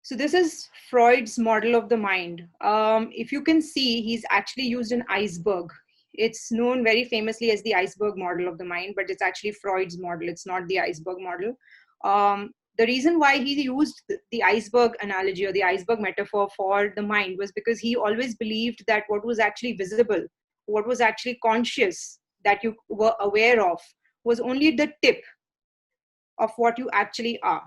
So this is Freud's model of the mind. If you can see, he's actually used an iceberg. It's known very famously as the iceberg model of the mind, but it's actually Freud's model. It's not the iceberg model. The reason why he used the iceberg analogy or the iceberg metaphor for the mind was because he always believed that what was actually visible, what was actually conscious, that you were aware of, was only the tip of what you actually are.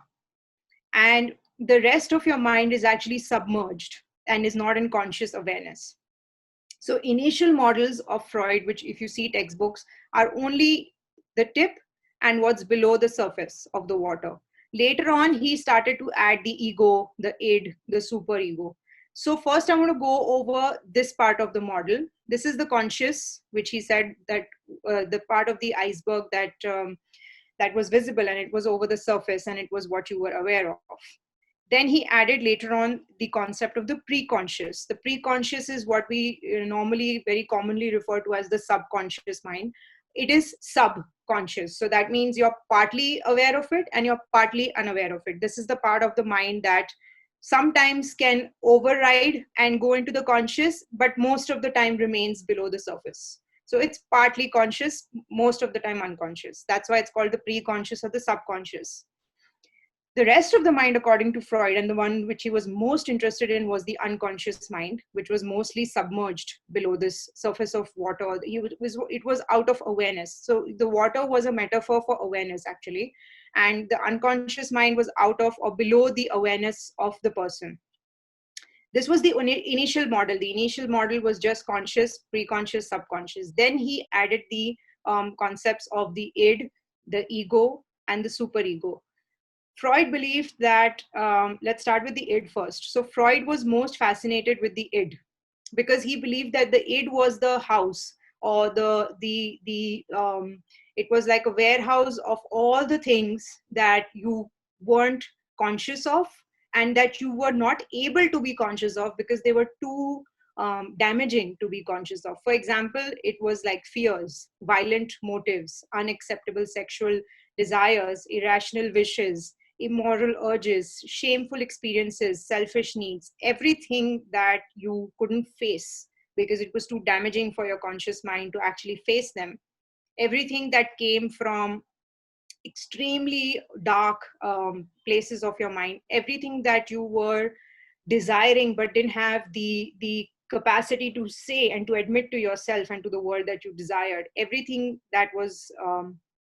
And the rest of your mind is actually submerged and is not in conscious awareness. So initial models of Freud, which if you see textbooks, are only the tip and what's below the surface of the water. Later on, he started to add the ego, the id, the superego. So first I want to go over this part of the model. This is the conscious, which he said that the part of the iceberg that was visible and it was over the surface and it was what you were aware of. Then he added later on the concept of the preconscious. The preconscious is what we normally very commonly refer to as the subconscious mind. It is subconscious. So that means you're partly aware of it and you're partly unaware of it. This is the part of the mind that sometimes can override and go into the conscious, but most of the time remains below the surface. So it's partly conscious, most of the time unconscious. That's why it's called the preconscious or the subconscious. The rest of the mind, according to Freud, and the one which he was most interested in was the unconscious mind, which was mostly submerged below this surface of water. It was out of awareness. So the water was a metaphor for awareness, actually. And the unconscious mind was out of or below the awareness of the person. This was the initial model. The initial model was just conscious, preconscious, subconscious. Then he added the concepts of the id, the ego, and the superego. Freud believed that, let's start with the id first. So Freud was most fascinated with the id because he believed that the id was the house or it was like a warehouse of all the things that you weren't conscious of and that you were not able to be conscious of because they were too damaging to be conscious of. For example, it was like fears, violent motives, unacceptable sexual desires, irrational wishes, immoral urges, shameful experiences, selfish needs, everything that you couldn't face because it was too damaging for your conscious mind to actually face them. Everything that came from extremely dark places of your mind, everything that you were desiring but didn't have the capacity to say and to admit to yourself and to the world that you desired, everything that was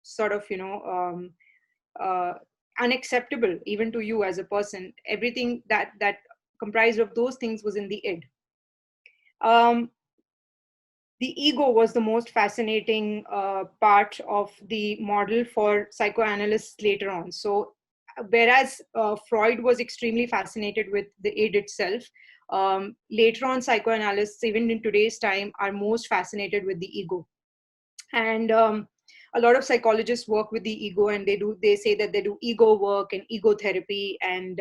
sort of uh, unacceptable even to you as a person, everything that comprised of those things was in the id. um, the ego was the most fascinating part of the model for psychoanalysts later on. So whereas Freud was extremely fascinated with the id itself, later on psychoanalysts even in today's time are most fascinated with the ego. And a lot of psychologists work with the ego, and they say that they do ego work and ego therapy and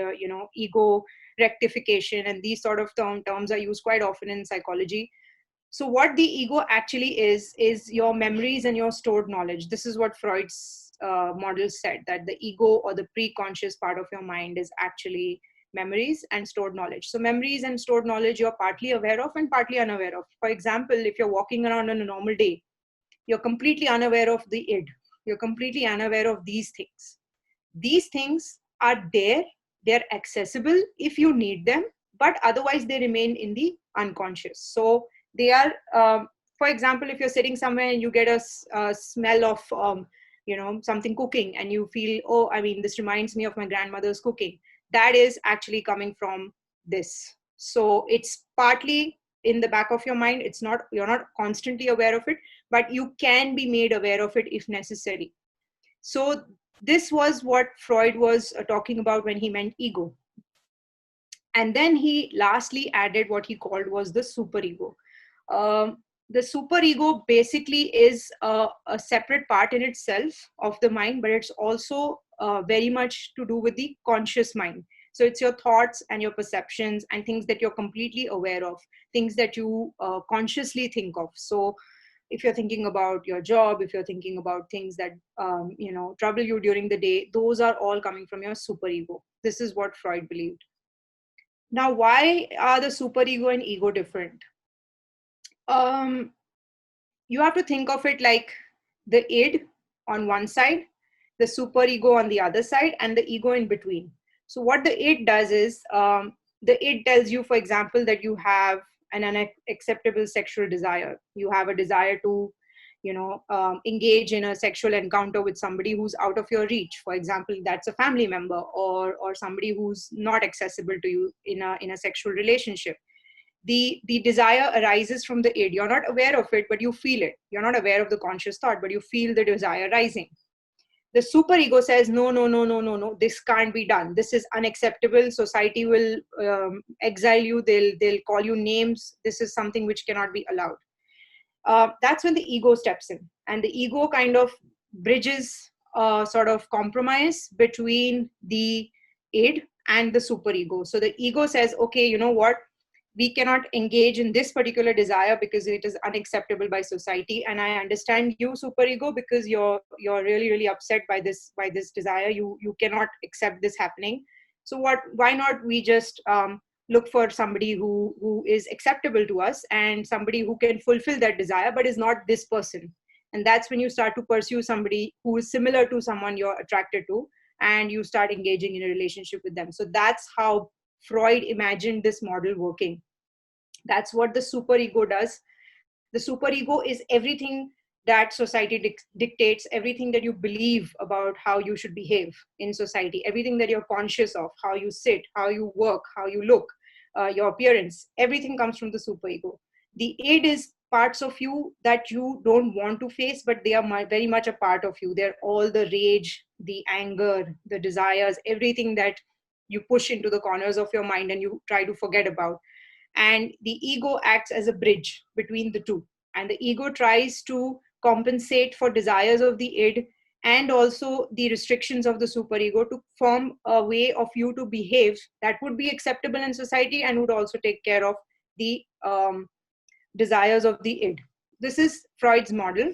ego rectification, and these sort of terms are used quite often in psychology. So what the ego actually is your memories and your stored knowledge. This is what Freud's model said, that the ego or the pre-conscious part of your mind is actually memories and stored knowledge. So memories and stored knowledge you're partly aware of and partly unaware of. For example, if you're walking around on a normal day, you're completely unaware of the id. You're completely unaware of these things. These things are there, they're accessible if you need them, but otherwise they remain in the unconscious. So they are, for example, if you're sitting somewhere and you get a smell of, something cooking and you feel, oh, I mean, this reminds me of my grandmother's cooking. That is actually coming from this. So it's partly in the back of your mind. You're not constantly aware of it, but you can be made aware of it if necessary. So this was what Freud was talking about when he meant ego. And then he lastly added what he called was the superego. The superego basically is a separate part in itself of the mind, but it's also very much to do with the conscious mind. So it's your thoughts and your perceptions and things that you're completely aware of, things that you consciously think of. So if you're thinking about your job, if you're thinking about things that trouble you during the day, those are all coming from your superego. This is what Freud believed. Now, why are the superego and ego different? Um, you have to think of it like the id on one side, the superego on the other side, and the ego in between. So what the id does is, the id tells you, for example, that you have an unacceptable sexual desire. You have a desire to, engage in a sexual encounter with somebody who's out of your reach. For example, that's a family member, or somebody who's not accessible to you in a sexual relationship. The desire arises from the id. You're not aware of it, but you feel it. You're not aware of the conscious thought, but you feel the desire rising. The superego says, no, no, no, no, no, no, this can't be done, this is unacceptable, society will exile you, they'll call you names, this is something which cannot be allowed. That's when the ego steps in, and the ego kind of bridges a sort of compromise between the id and the superego. So the ego says, okay, you know what, we cannot engage in this particular desire because it is unacceptable by society, and I understand you, superego, because you're really really upset by this desire. You cannot accept this happening. So why not we just look for somebody who is acceptable to us, and somebody who can fulfill that desire but is not this person. And that's when you start to pursue somebody who is similar to someone you're attracted to, and you start engaging in a relationship with them. So that's how Freud imagined this model working. That's what the superego does. The superego is everything that society dictates, everything that you believe about how you should behave in society, everything that you're conscious of, how you sit, how you work, how you look, your appearance, everything comes from the superego. The id is parts of you that you don't want to face, but they are very much a part of you. They're all the rage, the anger, the desires, everything that you push into the corners of your mind and you try to forget about. And the ego acts as a bridge between the two, and the ego tries to compensate for desires of the id and also the restrictions of the superego to form a way of you to behave that would be acceptable in society and would also take care of the desires of the id. This is Freud's model.